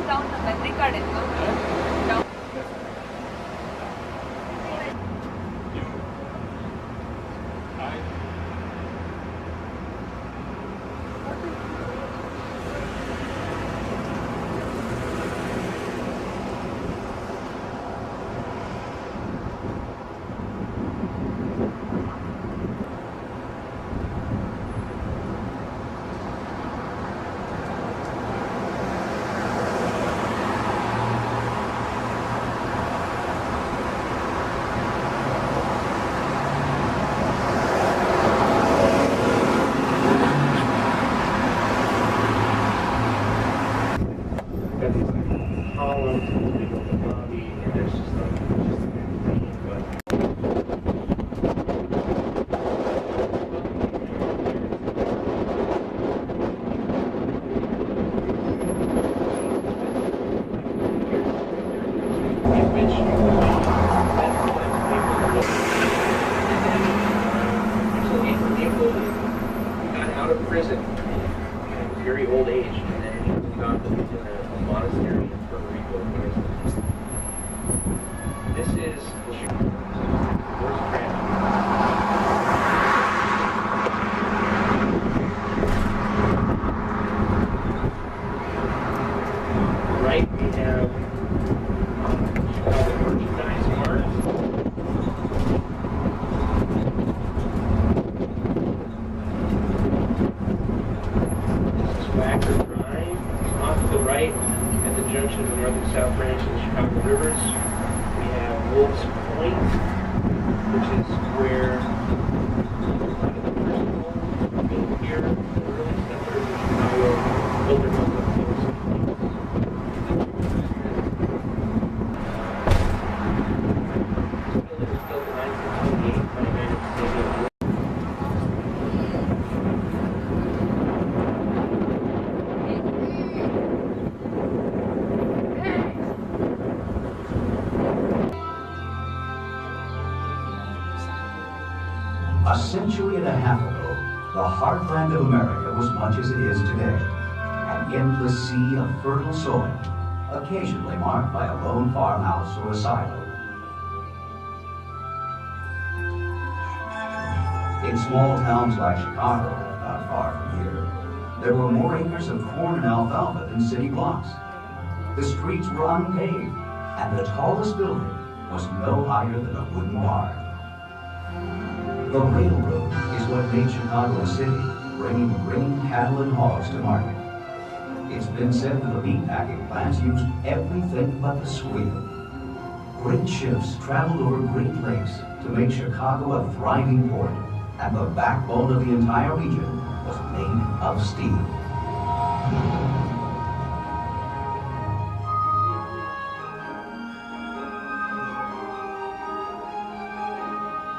down the memory card down. Prison at a very old age, and then he was convicted in a monastery in Puerto Rico. This is the first tragedy. Right, we have Chicago merchandise mart. Right at the junction of the north and south branch of the Chicago Rivers, we have Wolves Point, which is where a lot of the first homes built here, the early settlers of Chicago built their homes up close. This building was built in 1928 by a man named A century and a half ago, the heartland of America was much as it is today. An endless sea of fertile soil, occasionally marked by a lone farmhouse or a silo. In small towns like Chicago, not far from here, there were more acres of corn and alfalfa than city blocks. The streets were unpaved, and the tallest building was no higher than a wooden barn. The railroad is what made Chicago a city, bringing grain, cattle, and hogs to market. It's been said that the meatpacking plants used everything but the squeal. Great ships traveled over Great Lakes to make Chicago a thriving port, and the backbone of the entire region was made of steel.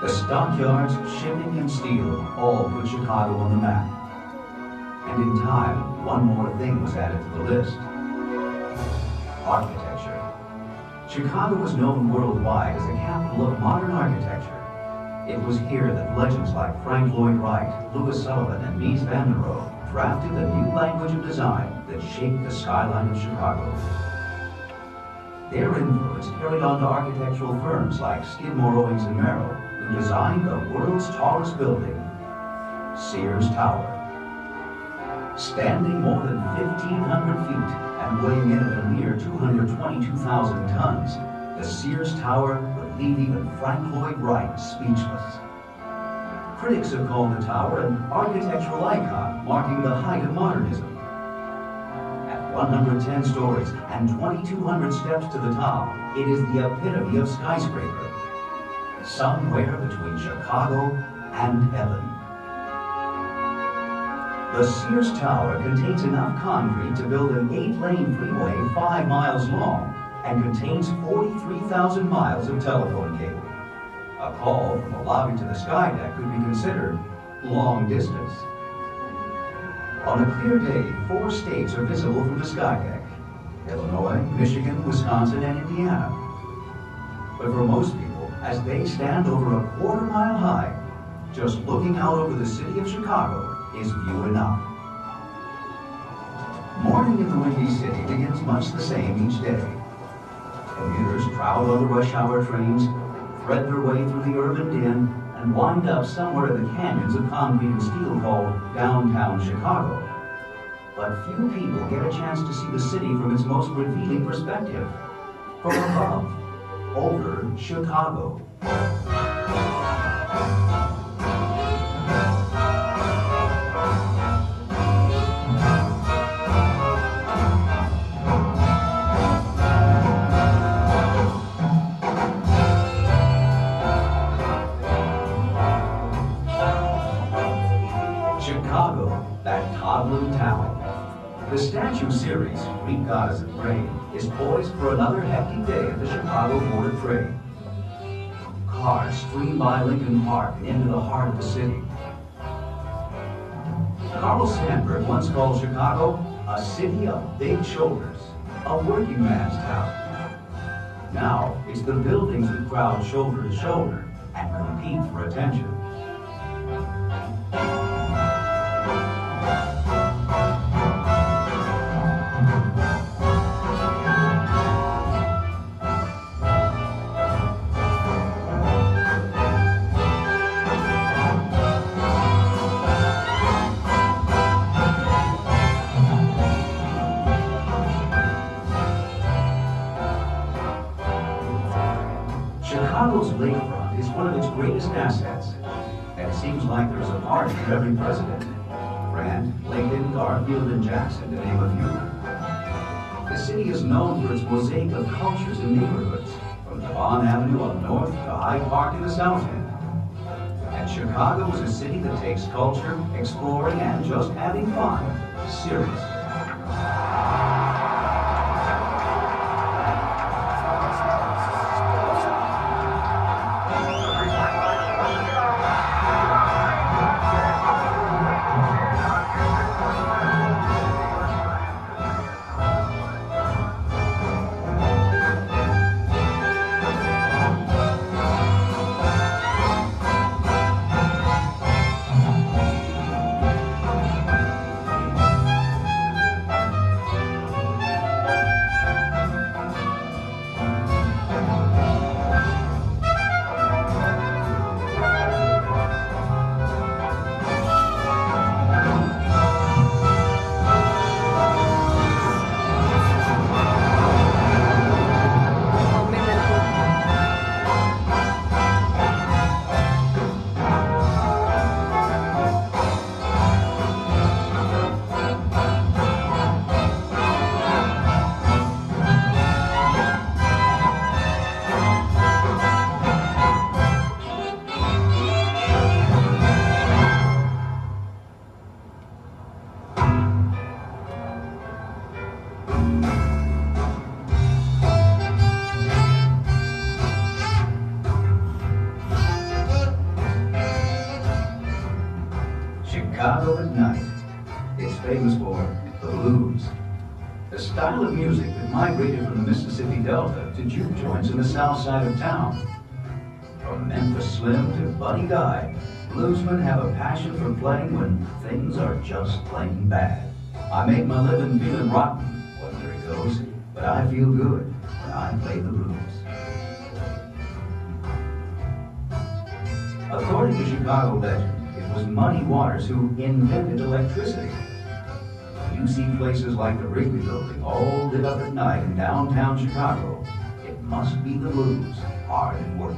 The stockyards, shipping, and steel all put Chicago on the map. And in time, one more thing was added to the list. Architecture. Chicago was known worldwide as the capital of modern architecture. It was here that legends like Frank Lloyd Wright, Louis Sullivan, and Mies van der Rohe drafted the new language of design that shaped the skyline of Chicago. Their influence carried on to architectural firms like Skidmore, Owings & Merrill, who designed the world's tallest building, Sears Tower. Standing more than 1,500 feet and weighing in at a mere 222,000 tons, the Sears Tower would leave even Frank Lloyd Wright speechless. Critics have called the tower an architectural icon, marking the height of modernism. At 110 stories and 2,200 steps to the top, it is the epitome of skyscraper. Somewhere between Chicago and heaven. The Sears Tower contains enough concrete to build an 8-lane freeway 5 miles long and contains 43,000 miles of telephone cable. A call from the lobby to the sky deck could be considered long distance. On a clear day, 4 states are visible from the sky deck: Illinois, Michigan, Wisconsin, and Indiana. But for most people, as they stand over a quarter-mile high, just looking out over the city of Chicago is view enough. Morning in the Windy City begins much the same each day. Commuters crowd on the rush hour trains, thread their way through the urban din, and wind up somewhere in the canyons of concrete and steel called downtown Chicago. But few people get a chance to see the city from its most revealing perspective. From above, over Chicago. Chicago, that toddling town. The statue series, Greek Goddess of Grain, is poised for another hectic day at the Chicago Board of Trade. Cars stream by Lincoln Park and into the heart of the city. Carl Sandburg once called Chicago a city of big shoulders, a working man's town. Now, it's the buildings that crowd shoulder to shoulder and compete for attention. Chicago's lakefront is one of its greatest assets, and it seems like there's a party for every president. Grant, Lincoln, Garfield, and Jackson, to name a few. The city is known for its mosaic of cultures and neighborhoods, from Devon Avenue up north to Hyde Park in the south end. And Chicago is a city that takes culture, exploring, and just having fun seriously. Chicago at night. It's famous for the blues, a style of music that migrated from the Mississippi Delta to juke joints in the south side of town. From Memphis Slim to Buddy Guy, bluesmen have a passion for playing when things are just plain bad. I make my living feeling rotten, well, there it goes, but I feel good when I play the blues. According to Chicago legend, it was Muddy Waters who invented electricity. When you see places like the Wrigley Building all lit up at night in downtown Chicago, it must be the blues hard at work.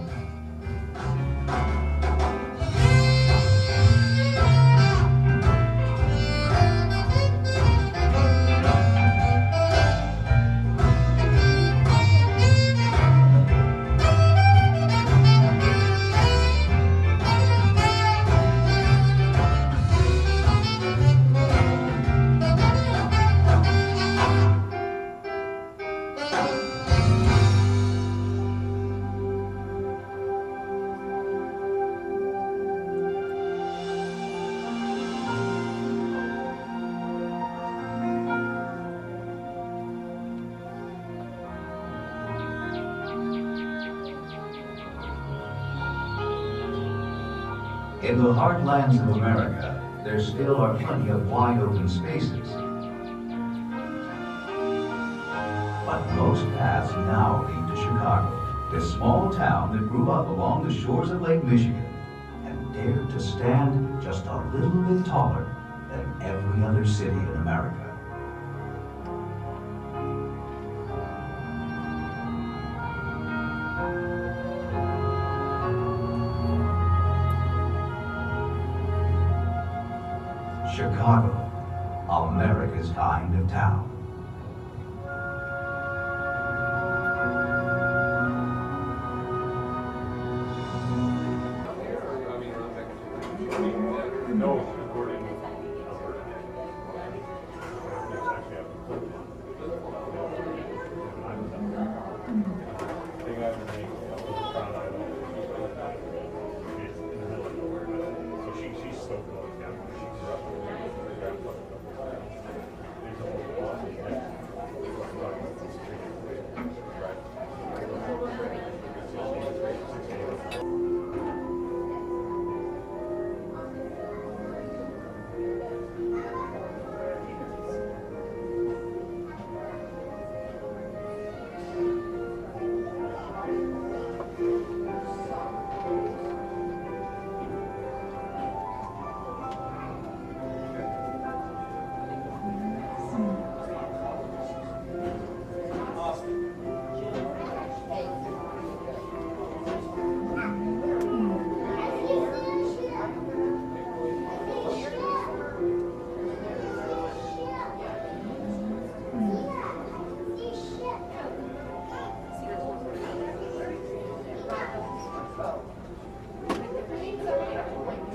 In the heartlands of America, there still are plenty of wide open spaces. But most paths now lead to Chicago, this small town that grew up along the shores of Lake Michigan and dared to stand just a little bit taller than every other city in America. Chicago, America's kind of town.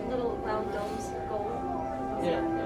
Little round domes, gold. Yeah.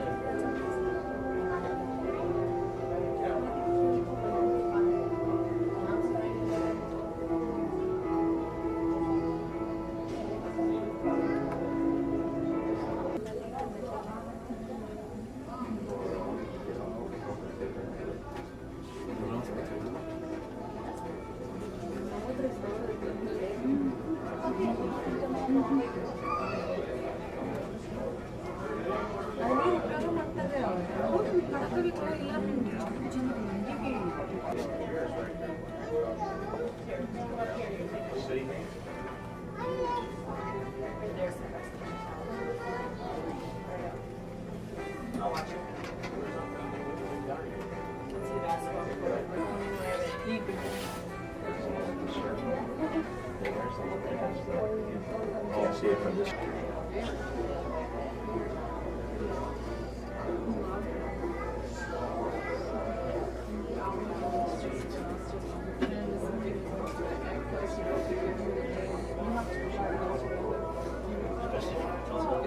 See it from this.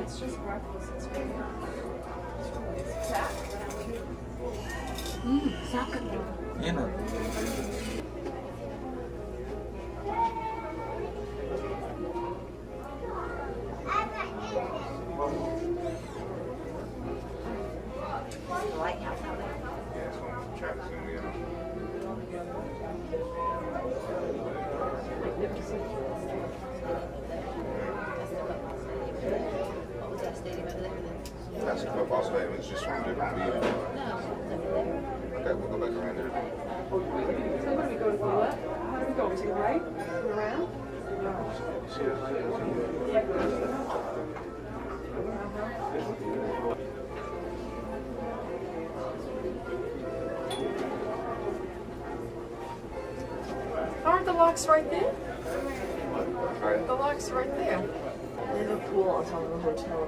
It's just breakfast. It's great. That's the football stadium. It's just from different view. Okay, we'll go back around there. So where do we go to the left? How do we go? To the right? Around? Aren't the locks right there? Right. The locks right there. They have a pool on top of the hotel.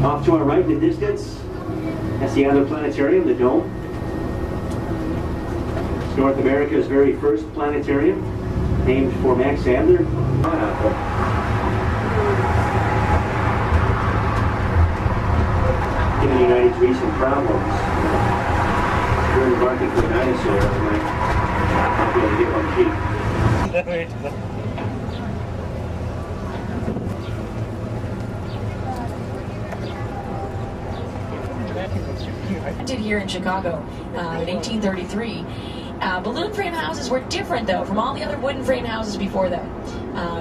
Off to our right in the distance, that's the other planetarium, the dome. It's North America's very first planetarium, named for Max Adler. Given the United's recent problems, we're embarking for a dinosaur, I might be able to get one cheap. Here in Chicago in 1833. Balloon frame houses were different though from all the other wooden frame houses before them,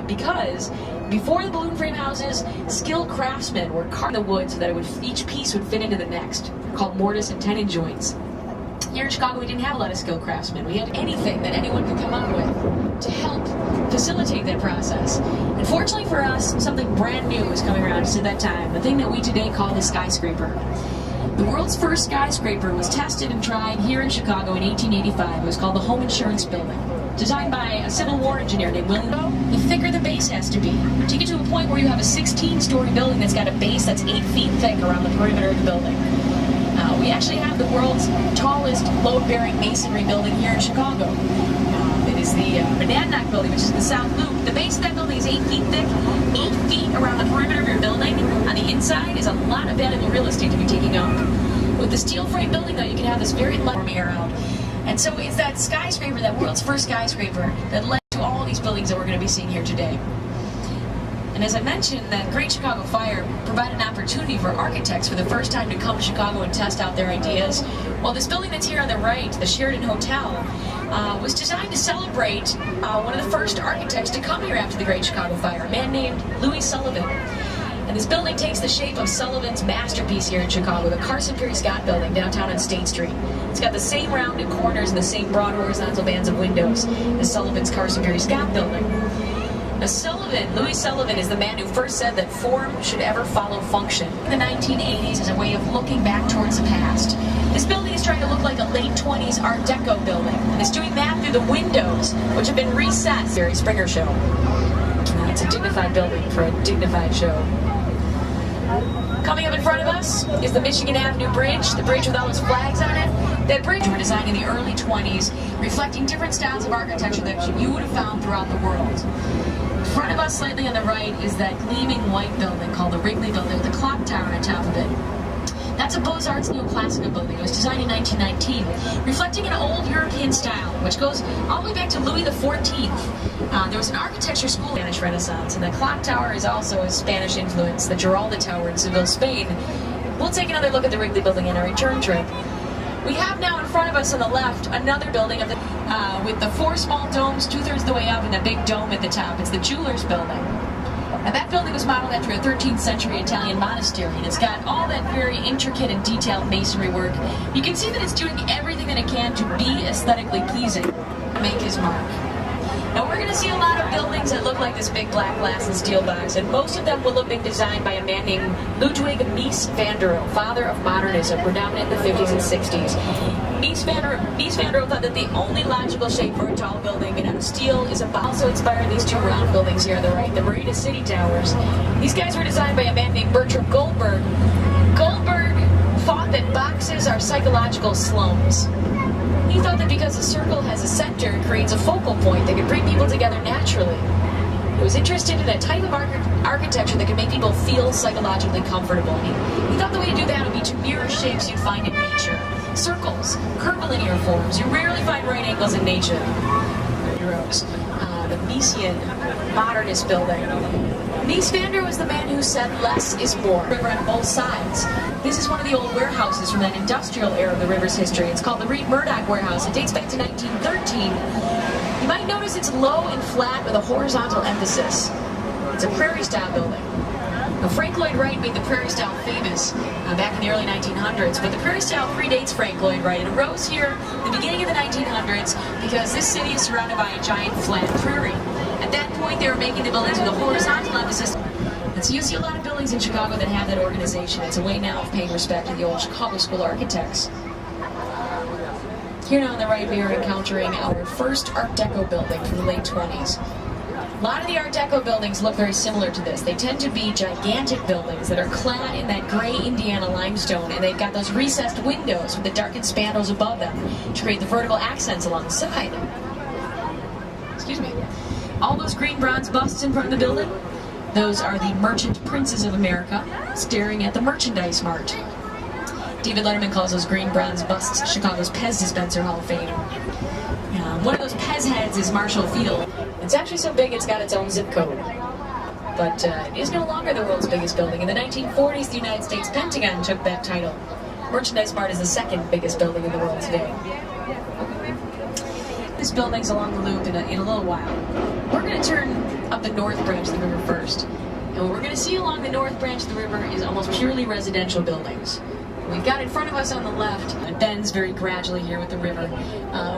because before the balloon frame houses, skilled craftsmen were carving the wood so that each piece would fit into the next, called mortise and tenon joints. Here in Chicago, we didn't have a lot of skilled craftsmen. We had anything that anyone could come up with to help facilitate that process. And fortunately for us, something brand new was coming around just at that time, the thing that we today call the skyscraper. The world's first skyscraper was tested and tried here in Chicago in 1885. It was called the Home Insurance Building. Designed by a Civil War engineer named William. The thicker the base has to be, to get to a point where you have a 16-story building that's got a base that's 8 feet thick around the perimeter of the building. We actually have the world's tallest load-bearing masonry building here in Chicago. It is the Monadnock building, which is in the South Loop. The base of that building is 8 feet thick, 8 feet around the perimeter of your building. On the inside is a lot of valuable real estate to be taking up. With the steel frame building, though, you can have this very light air out. And so it's that skyscraper, that world's first skyscraper, that led to all these buildings that we're going to be seeing here today. And as I mentioned, that Great Chicago Fire provided an opportunity for architects for the first time to come to Chicago and test out their ideas. Well, this building that's here on the right, the Sheraton Hotel, was designed to celebrate one of the first architects to come here after the Great Chicago Fire, a man named Louis Sullivan. And this building takes the shape of Sullivan's masterpiece here in Chicago, the Carson Perry Scott Building downtown on State Street. It's got the same rounded corners and the same broad horizontal bands of windows as Sullivan's Carson Perry Scott Building. Now Louis Sullivan is the man who first said that form should ever follow function. In the 1980s as a way of looking back towards the past. This building is trying to look like a late 20s Art Deco building, and it's doing that through the windows, which have been reset. Jerry Springer Show. It's a dignified building for a dignified show. Coming up in front of us is the Michigan Avenue Bridge, the bridge with all its flags on it. That bridge was designed in the early 20s, reflecting different styles of architecture that you would have found throughout the world. In front of us, slightly on the right, is that gleaming white building called the Wrigley Building with a clock tower on top of it. That's a Beaux-Arts neoclassical building. It was designed in 1919, reflecting an old European style, which goes all the way back to Louis XIV. There was an architecture school in the Spanish Renaissance, and the clock tower is also a Spanish influence, the Giralda Tower in Seville, Spain. We'll take another look at the Wrigley Building on our return trip. We have now in front of us on the left another building of with the 4 small domes 2/3 of the way up and the big dome at the top. It's the Jewelers Building. And that building was modeled after a 13th century Italian monastery, and it's got all that very intricate and detailed masonry work. You can see that it's doing everything that it can to be aesthetically pleasing, make his mark. Now we're going to see a lot of buildings that look like this big black glass and steel box, and most of them will have been designed by a man named Ludwig Mies van der Rohe, father of modernism, predominant in the 50s and 60s. Mies van der Rohe thought that the only logical shape for a tall building made out of steel is also inspired these 2 round buildings here on the right, the Marina City Towers. These guys were designed by a man named Bertram Goldberg. Goldberg thought that boxes are psychological slums. He thought that because a circle has a center, center creates a focal point that could bring people together naturally. He was interested in a type of architecture that could make people feel psychologically comfortable. He thought the way to do that would be to mirror shapes you'd find in nature. Circles, curvilinear forms. You rarely find right angles in nature. Heroes. The Mesian modernist building. Mies van der was the man who said less is more. River on both sides. This is one of the old warehouses from that industrial era of the river's history. It's called the Reed Murdoch Warehouse. It dates back to 1913. You might notice it's low and flat with a horizontal emphasis. It's a prairie-style building. Now, Frank Lloyd Wright made the prairie style famous back in the early 1900s, but the prairie style predates Frank Lloyd Wright. It arose here at the beginning of the 1900s because this city is surrounded by a giant flat prairie. At that point, they were making the buildings with a horizontal emphasis. And so you see a lot of buildings in Chicago that have that organization. It's a way now of paying respect to the old Chicago school architects. Here now on the right, we are encountering our first Art Deco building from the late 20s. A lot of the Art Deco buildings look very similar to this. They tend to be gigantic buildings that are clad in that gray Indiana limestone, and they've got those recessed windows with the darkened spandrels above them to create the vertical accents along the side. Excuse me. All those green bronze busts in front of the building, those are the merchant princes of America staring at the merchandise mart. David Letterman calls those green bronze busts Chicago's Pez Dispenser Hall of Fame. One of those Pez heads is Marshall Field. It's actually so big it's got its own zip code. But it is no longer the world's biggest building. In the 1940s, the United States Pentagon took that title. Merchandise Mart is the second biggest building in the world today. This building's along the loop in a little while. We're going to turn up the north branch of the river first. And what we're going to see along the north branch of the river is almost purely residential buildings. We've got in front of us on the left, it bends very gradually here with the river.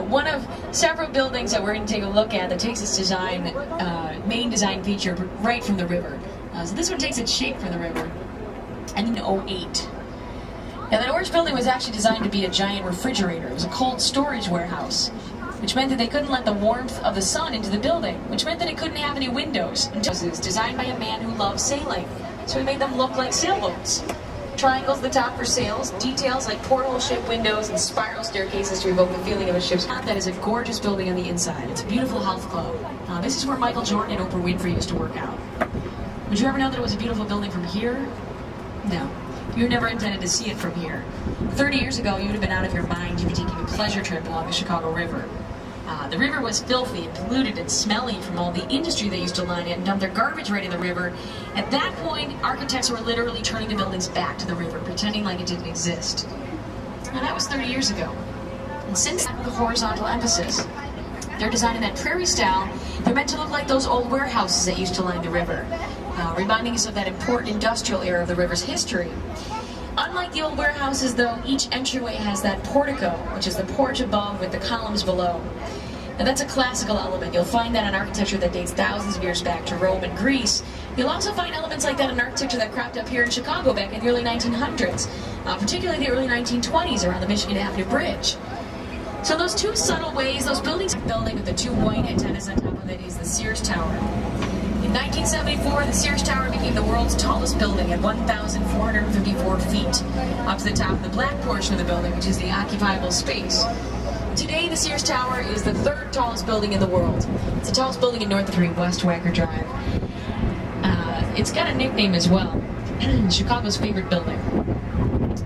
One of several buildings that we're going to take a look at that takes its main design feature right from the river. So this one takes its shape from the river. And in 2008. Now that orange building was actually designed to be a giant refrigerator. It was a cold storage warehouse, which meant that they couldn't let the warmth of the sun into the building, which meant that it couldn't have any windows. It was designed by a man who loved sailing, so he made them look like sailboats. Triangles at the top for sails, details like porthole ship windows and spiral staircases to evoke the feeling of a ship's top. That is a gorgeous building on the inside. It's a beautiful health club. This is where Michael Jordan and Oprah Winfrey used to work out. Would you ever know that it was a beautiful building from here? No. You never intended to see it from here. 30 years ago, you would have been out of your mind. You'd be taking a pleasure trip along the Chicago River. The river was filthy and polluted and smelly from all the industry they used to line it and dump their garbage right in the river. At that point, architects were literally turning the buildings back to the river, pretending like it didn't exist. Now that was 30 years ago. And since then, the horizontal emphasis. They're designed in that prairie style. They're meant to look like those old warehouses that used to line the river, reminding us of that important industrial era of the river's history. Unlike the old warehouses, though, each entryway has that portico, which is the porch above with the columns below. Now that's a classical element. You'll find that in architecture that dates thousands of years back to Rome and Greece. You'll also find elements like that in architecture that cropped up here in Chicago back in the early 1900s, particularly the early 1920s around the Michigan Avenue Bridge. So those two subtle ways, those buildings, building with the two white antennas on top of it is the Sears Tower. In 1974, the Sears Tower became the world's tallest building at 1,454 feet, up to the top of the black portion of the building, which is the occupiable space. Today, the Sears Tower is the third tallest building in the world. It's the tallest building in North 3, West Wacker Drive. It's got a nickname as well, Chicago's favorite building.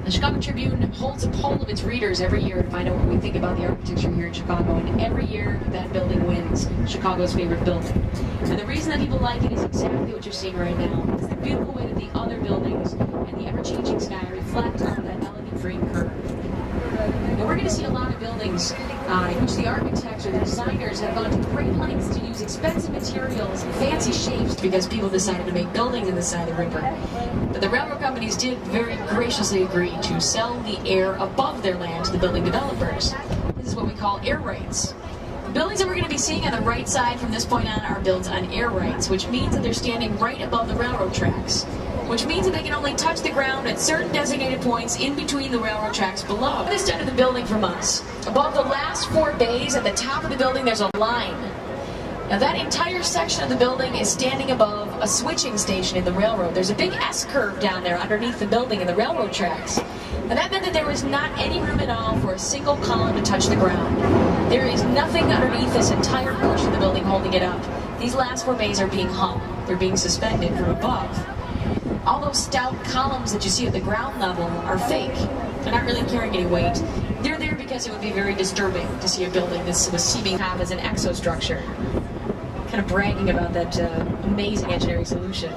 The Chicago Tribune holds a poll of its readers every year to find out what we think about the architecture here in Chicago, and every year that building wins Chicago's favorite building. And the reason that people like it is exactly what you're seeing right now. It's the beautiful way that the other buildings and the ever-changing sky reflect on that elegant frame curve. Now we're going to see a lot of buildings in which the architects or the designers have gone to great lengths to use expensive materials and fancy shapes because people decided to make buildings in the side of the river. But the railroad companies did very graciously agree to sell the air above their land to the building developers. This is what we call air rights. The buildings that we're going to be seeing on the right side from this point on are built on air rights, which means that they're standing right above the railroad tracks, which means that they can only touch the ground at certain designated points in between the railroad tracks below. This end of the building from us. Above the last 4 bays at the top of the building, there's a line. Now that entire section of the building is standing above a switching station in the railroad. There's a big S-curve down there underneath the building in the railroad tracks. And that meant that there was not any room at all for a single column to touch the ground. There is nothing underneath this entire portion of the building holding it up. These last 4 bays are being hung. They're being suspended from above. All those stout columns that you see at the ground level are fake. They're not really carrying any weight. They're there because it would be very disturbing to see a building this was seeming to have as an exostructure. Kind of bragging about that amazing engineering solution.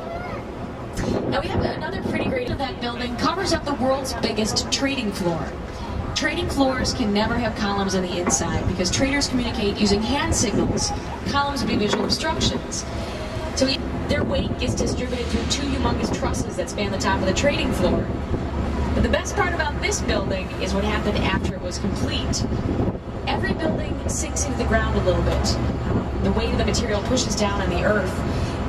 Now we have another pretty great of that building covers up the world's biggest trading floor. Trading floors can never have columns on the inside because traders communicate using hand signals. Columns would be visual obstructions. So their weight gets distributed through 2 humongous trusses that span the top of the trading floor. But the best part about this building is what happened after it was complete. Every building sinks into the ground a little bit. The weight of the material pushes down on the earth.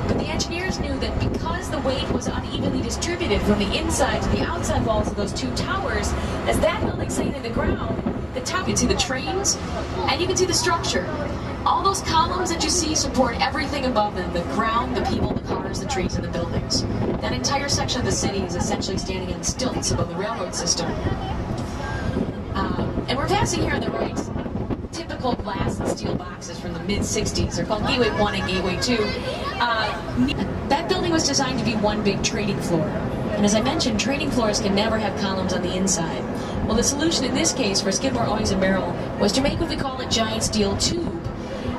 But the engineers knew that because the weight was unevenly distributed from the inside to the outside walls of those 2 towers, as that building sank in the ground, the top, you can see the trains, and you can see the structure. All those columns that you see support everything above them, the ground, the people, the cars, the trees, and the buildings. That entire section of the city is essentially standing on stilts above the railroad system. And we're passing here on the right typical glass and steel boxes from the mid-60s. They're called Gateway 1 and Gateway 2. That building was designed to be one big trading floor. And as I mentioned, trading floors can never have columns on the inside. Well, the solution in this case for Skidmore, Owings & Merrill was to make what we call a giant steel tube.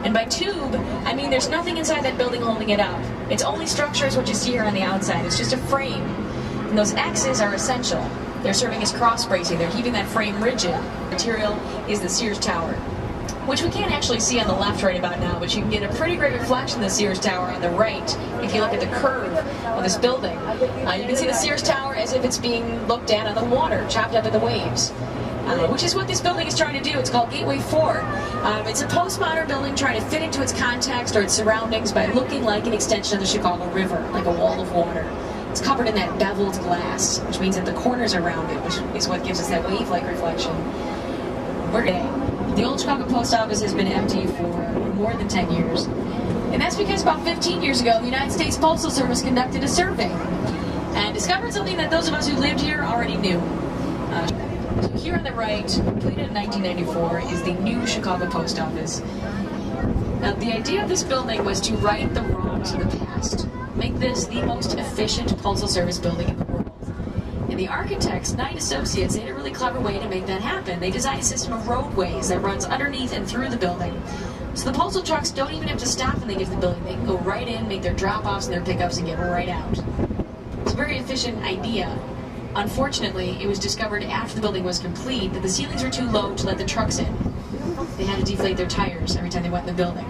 And by tube, I mean there's nothing inside that building holding it up. Its only structure is what you see here on the outside. It's just a frame. And those X's are essential. They're serving as cross bracing. They're keeping that frame rigid. Material is the Sears Tower, which we can't actually see on the left right about now, but you can get a pretty great reflection of the Sears Tower on the right if you look at the curve of this building. You can see the Sears Tower as if it's being looked at on the water, chopped up at the waves. Which is what this building is trying to do. It's called Gateway 4. It's a postmodern building trying to fit into its context or its surroundings by looking like an extension of the Chicago River, like a wall of water. It's covered in that beveled glass, which means that the corners are rounded, which is what gives us that wave-like reflection. The old Chicago post office has been empty for more than 10 years. And that's because about 15 years ago, the United States Postal Service conducted a survey and discovered something that those of us who lived here already knew. So here on the right, completed in 1994, is the new Chicago Post Office. Now, the idea of this building was to right the wrongs of the past, make this the most efficient postal service building in the world. And the architects, Knight Associates, they had a really clever way to make that happen. They designed a system of roadways that runs underneath and through the building. So the postal trucks don't even have to stop when they get to the building. They can go right in, make their drop-offs and their pickups and get right out. It's a very efficient idea. Unfortunately, it was discovered after the building was complete that the ceilings were too low to let the trucks in. They had to deflate their tires every time they went in the building,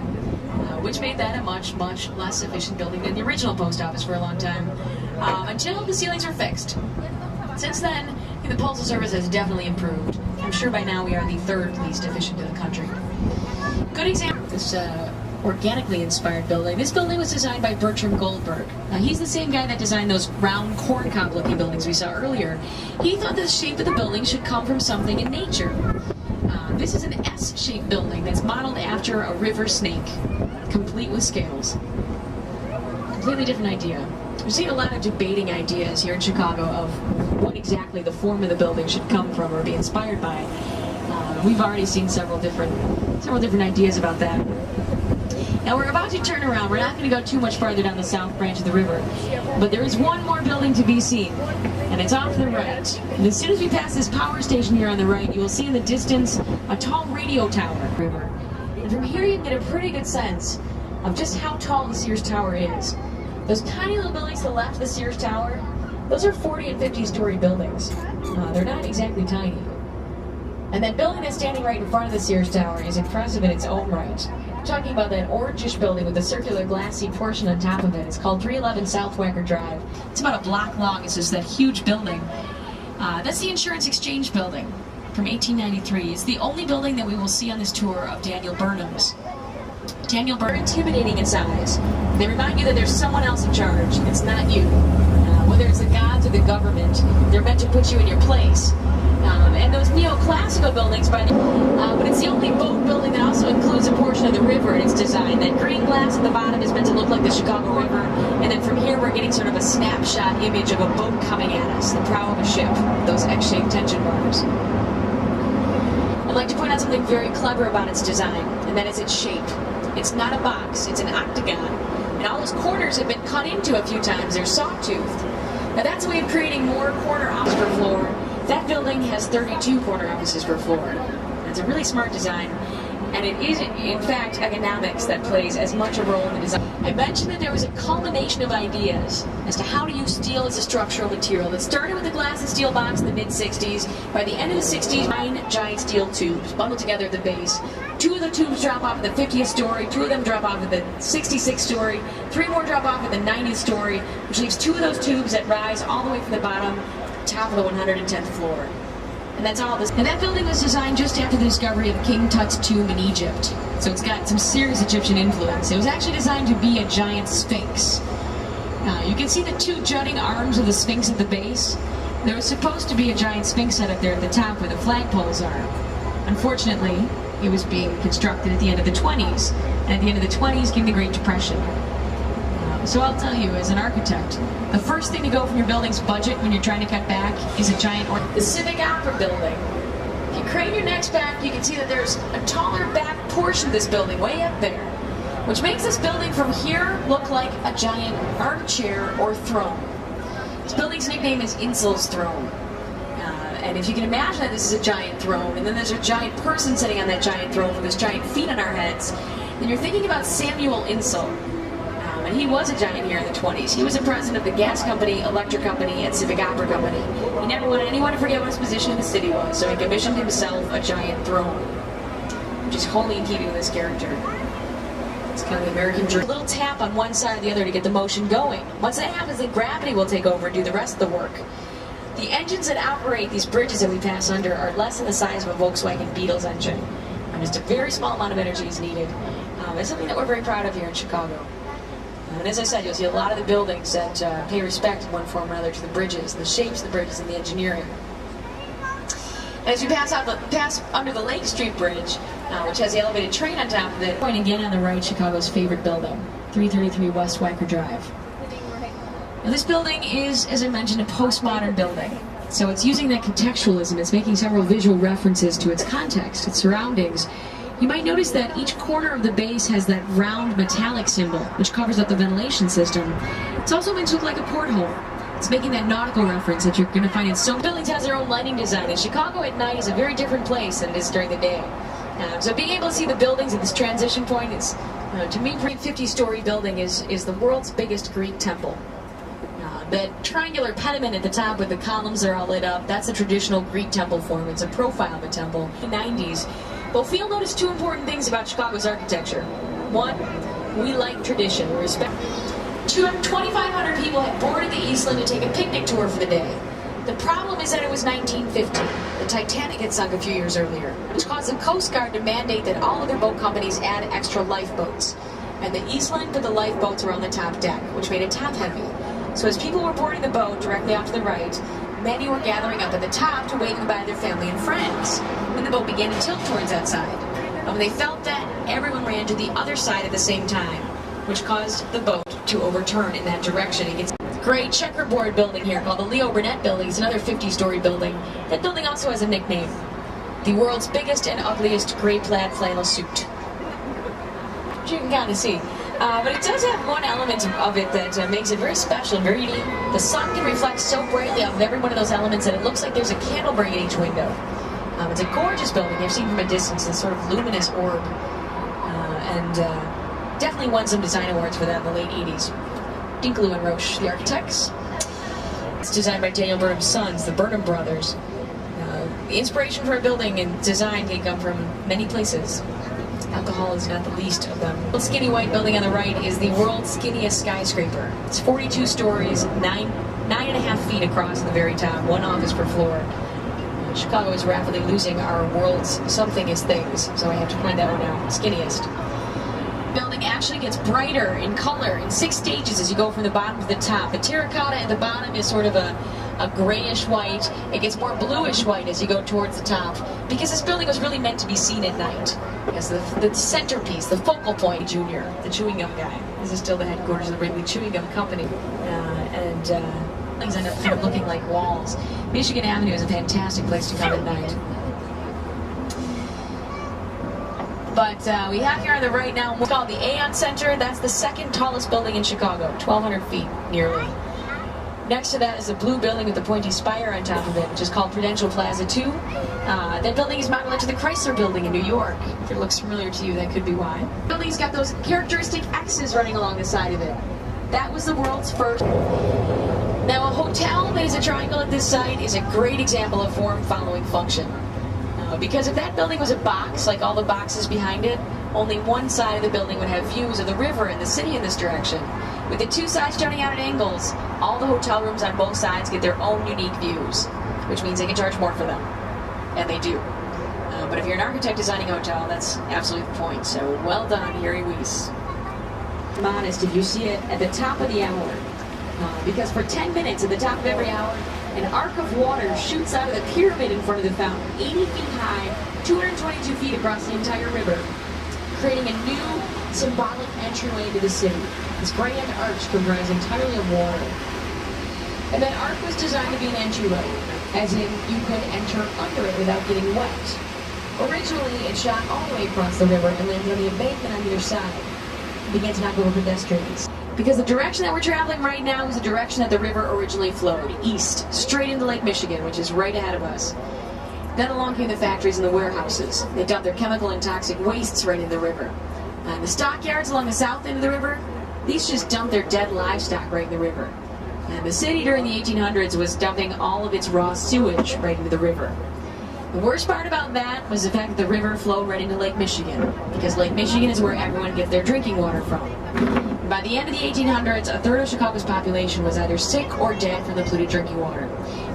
which made that a much, much less efficient building than the original post office for a long time, until the ceilings were fixed. Since then, the Postal Service has definitely improved. I'm sure by now we are the 3rd least efficient in the country. Good example, this organically inspired building. This building was designed by Bertram Goldberg. Now, he's the same guy that designed those round corn cob looking buildings we saw earlier. He thought the shape of the building should come from something in nature. This is an S-shaped building that's modeled after a river snake, complete with scales. Completely different idea. We're seeing a lot of debating ideas here in Chicago of what exactly the form of the building should come from or be inspired by. We've already seen several different ideas about that. Now we're about to turn around. We're not going to go too much farther down the south branch of the river, but there is one more building to be seen, and it's off to the right. And as soon as we pass this power station here on the right, you will see in the distance a tall radio tower. And from here you can get a pretty good sense of just how tall the Sears Tower is. Those tiny little buildings to the left of the Sears Tower, those are 40 and 50-story buildings. They're not exactly tiny. And that building that's standing right in front of the Sears Tower is impressive in its own right. We're talking about that orangish building with the circular glassy portion on top of it. It's called 311 South Wacker Drive. It's about a block long. It's just that huge building. That's the Insurance Exchange Building from 1893. It's the only building that we will see on this tour of Daniel Burnham's. Daniel Burnham, intimidating in size. They remind you that there's someone else in charge. It's not you. Whether it's the gods or the government, they're meant to put you in your place. And those neoclassical buildings, but it's the only boat building that also includes a portion of the river in its design. That green glass at the bottom is meant to look like the Chicago River, and then from here we're getting sort of a snapshot image of a boat coming at us, the prow of a ship, those X-shaped tension bars. like to point out something very clever about its design, and that is its shape. It's not a box, it's an octagon. And all those corners have been cut into a few times. They're sawtoothed. Now that's a way of creating more corner offices per floor. That building has 32 corner offices per floor. It's a really smart design. And it is, in fact, economics that plays as much a role in the design. I mentioned that there was a culmination of ideas as to how to use steel as a structural material that started with the glass and steel box in the mid-60s. By the end of the 60s, 9 giant steel tubes bundled together at the base. 2 of the tubes drop off at the 50th story, 2 of them drop off at the 66th story, 3 more drop off at the 90th story, which leaves 2 of those tubes that rise all the way from the bottom to the top of the 110th floor. And that's all this. And that building was designned just after the discovery of King Tut's tomb in Egypt. So it's got some serious Egyptian influence. It was actually designed to be a giant sphinx. You can see the 2 jutting arms of the sphinx at the base. There was supposed to be a giant sphinx set up there at the top where the flagpoles are. Unfortunately, it was being constructed at the end of the 20s. And at the end of the 20s came the Great Depression. So I'll tell you, as an architect, the first thing to go from your building's budget when you're trying to cut back is a giant the Civic Opera building. If you crane your necks back, you can see that there's a taller back portion of this building, way up there, which makes this building from here look like a giant armchair or throne. This building's nickname is Insel's Throne. And if you can imagine that this is a giant throne, and then there's a giant person sitting on that giant throne with his giant feet on our heads, then you're thinking about Samuel Insel. And he was a giant here in the 20s. He was the president of the gas company, electric company, and Civic Opera company. He never wanted anyone to forget what his position in the city was, so he commissioned himself a giant throne, which is wholly in keeping with his character. It's kind of the American dream. A little tap on one side or the other to get the motion going. Once that happens, then gravity will take over and do the rest of the work. The engines that operate these bridges that we pass under are less than the size of a Volkswagen Beetle's engine. Just a very small amount of energy is needed. It's something that we're very proud of here in Chicago. And as I said, you'll see a lot of the buildings that pay respect in one form or another to the bridges, the shapes of the bridges, and the engineering. As you pass under the Lake Street Bridge, which has the elevated train on top of it, point again on the right, Chicago's favorite building, 333 West Wacker Drive. Now, this building is, as I mentioned, a postmodern building. So it's using that contextualism. It's making several visual references to its context, its surroundings. You might notice that each corner of the base has that round metallic symbol, which covers up the ventilation system. It's also meant to look like a porthole. It's making that nautical reference that you're going to find in some buildings. Has their own lighting design, and Chicago at night is a very different place than it is during the day. So being able to see the buildings at this transition point is, to me, a 50-story building is the world's biggest Greek temple. That triangular pediment at the top with the columns that are all lit up, that's a traditional Greek temple form. It's a profile of a temple. In the 90s, Bofield noticed 2 important things about Chicago's architecture. 1, we like tradition, we respect. 2,500 people had boarded the Eastland to take a picnic tour for the day. The problem is that it was 1950. The Titanic had sunk a few years earlier, which caused the Coast Guard to mandate that all other boat companies add extra lifeboats. And the Eastland put the lifeboats around the top deck, which made it top-heavy. So as people were boarding the boat directly off to the right, many were gathering up at the top to wave goodbye to their family and friends. When the boat began to tilt towards that side, and when they felt that, everyone ran to the other side at the same time, which caused the boat to overturn in that direction. It's a great checkerboard building here called the Leo Burnett Building. It's another 50-story building. That building also has a nickname: the world's biggest and ugliest gray plaid flannel suit. Which you can kind of see. But it does have one element of it that makes it very special and very unique. The sun can reflect so brightly off of every one of those elements that it looks like there's a candle burning in each window. It's a gorgeous building. I've seen from a distance, this sort of luminous orb. And definitely won some design awards for that in the late 80s. Dinkloo and Roche, the architects. It's designed by Daniel Burnham's sons, the Burnham brothers. The inspiration for a building and design can come from many places. Alcohol is not the least of them. The skinny white building on the right is the world's skinniest skyscraper. It's 42 stories, 9.5 feet across at the very top, 1 office per floor. Chicago is rapidly losing our world's somethingest things, so I have to point that one out. Skinniest. The building actually gets brighter in color in 6 stages as you go from the bottom to the top. The terracotta at the bottom is sort of a grayish white. It gets more bluish white as you go towards the top, because this building was really meant to be seen at night. As the centerpiece, the focal point. Junior, the chewing gum guy. This is still the headquarters of the Wrigley Chewing Gum Company. Things end up kind of looking like walls. Michigan Avenue is a fantastic place to come at night. But we have here on the right now what's called the Aon Center. That's the second tallest building in Chicago, 1,200 feet nearly. Next to that is the blue building with the pointy spire on top of it, which is called Prudential Plaza 2. That building is modeled to the Chrysler Building in New York. If it looks familiar to you, that could be why. The building's got those characteristic X's running along the side of it. That was the world's first. Now, a hotel that is a triangle at this site is a great example of form following function. Because if that building was a box, like all the boxes behind it, only one side of the building would have views of the river and the city in this direction. With the two sides jutting out at angles, all the hotel rooms on both sides get their own unique views, which means they can charge more for them. And they do. But if you're an architect designing a hotel, that's absolutely the point. So well done, Harry Weiss. Modest if you see it at the top of the hour. Because for 10 minutes at the top of every hour, an arc of water shoots out of the pyramid in front of the fountain, 80 feet high, 222 feet across the entire river, creating a new symbolic entryway into the city. This grand arch comprised entirely of water. And that arc was designed to be an entryway, as in you could enter under it without getting wet. Originally, it shot all the way across the river and landed on the embankment on either side. It began to knock over pedestrians. Because the direction that we're traveling right now is the direction that the river originally flowed, east, straight into Lake Michigan, which is right ahead of us. Then along came the factories and the warehouses. They dumped their chemical and toxic wastes right into the river. And the stockyards along the south end of the river, these just dumped their dead livestock right in the river. And the city during the 1800s was dumping all of its raw sewage right into the river. The worst part about that was the fact that the river flowed right into Lake Michigan, because Lake Michigan is where everyone gets their drinking water from. And by the end of the 1800s, a third of Chicago's population was either sick or dead from the polluted drinking water.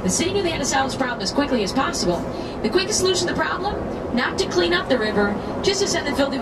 The city knew they had to solve this problem as quickly as possible. The quickest solution to the problem? Not to clean up the river, just to send the filthy...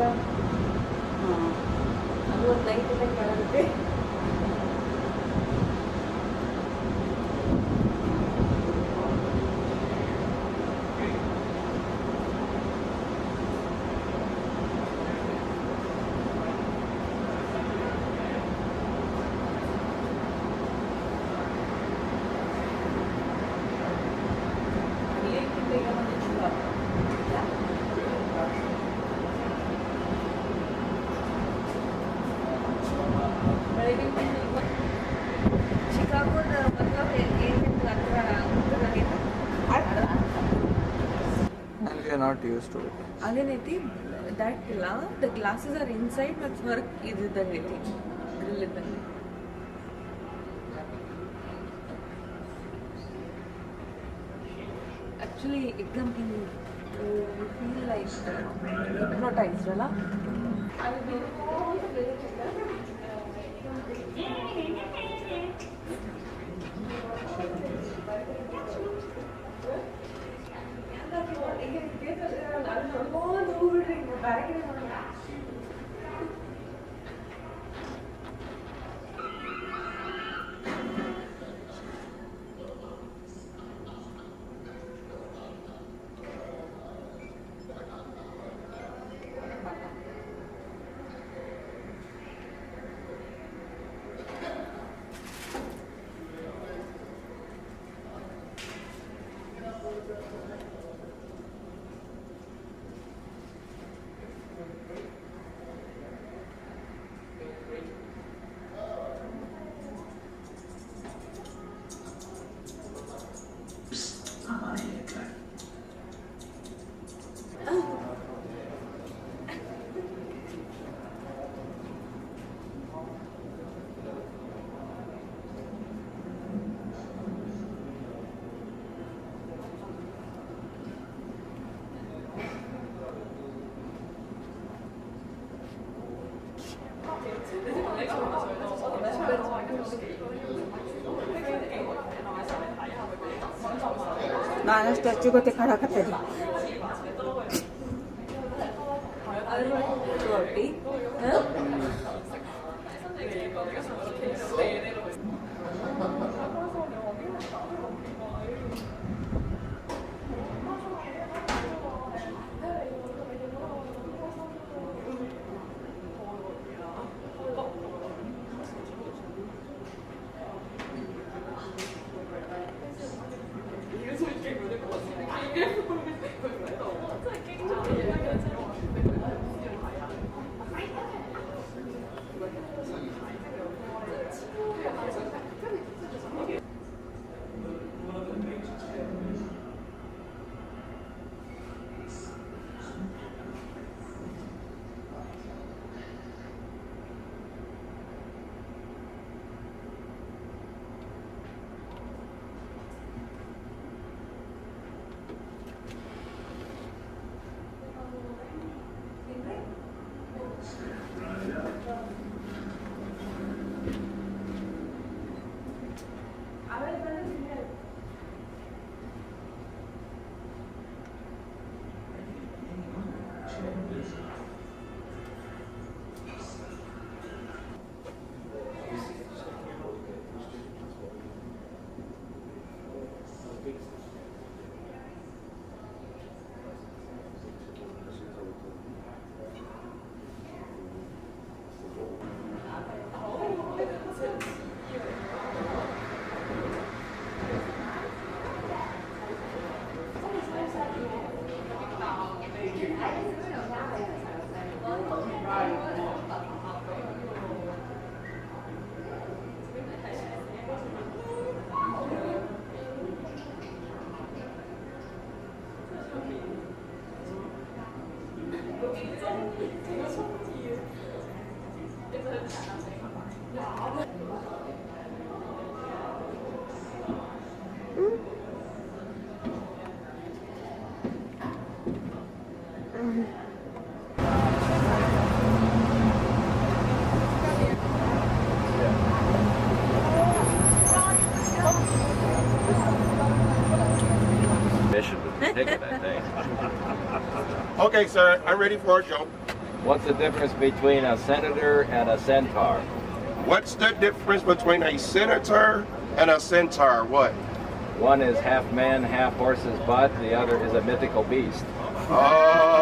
And we are not used to it. Again, that the glasses are inside, but work is the grill. Actually, exam can feel like hypnotized, right? ನಾನು statue ಗೊತ್ತೆ ಕಾಡಕತ್ತೇನೆ Mission to ticket, I think. Okay, sir, I'm ready for a joke. What's the difference between a senator and a centaur? What's the difference between a senator and a centaur? What? One is half man, half horse's butt. The other is a mythical beast. Oh.